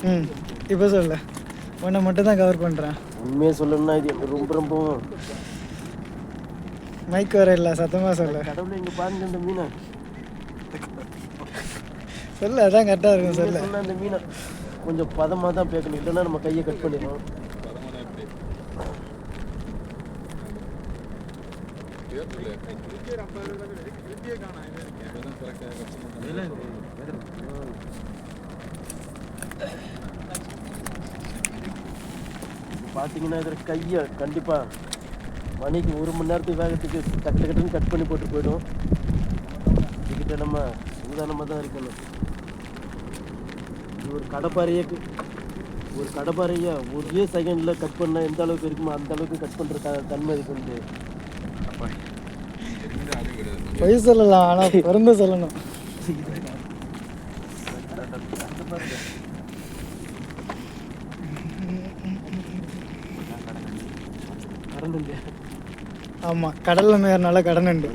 ம் இப்போ சொல்ல உன்னை மட்டும் தான் கவர் பண்ணுறேன். உண்மையாக சொல்லணும்னா இது எனக்கு ரொம்ப ரொம்ப மைக் வர இல்லை, சத்தமாக சொல்ல. கடவுளை இங்கே பாருங்க இந்த மீனை சொல்ல, அதான் கரெக்டாக இருக்கும். சொல்ல சொன்னால் அந்த மீனை கொஞ்சம் பதமாக தான் பேக்கணும், இல்லைன்னா நம்ம கையை கட் பண்ணிடுவோம். பார்த்தீங்கன்னா இதில் கையை கண்டிப்பாக மணிக்கு 1 மணி நேரத்துக்கு வேகத்துக்கு டக்கு டக்குன்னு கட் பண்ணி போட்டு போயிடும். இதுக்கிட்ட நம்ம உதாரணமாக தான் இருக்கணும். இது ஒரு கடப்பாறையை ஒரே செகண்டில் கட் பண்ணால் எந்த அளவுக்கு இருக்குமோ அந்த அளவுக்கு கட் பண்ணுற தன்மை இதுக்கு வந்து. பொய் சொல்லலாம், ஆனால் பிறந்து சொல்லணும். ஆமாம், கடலில் மேறனால கடனண்டு.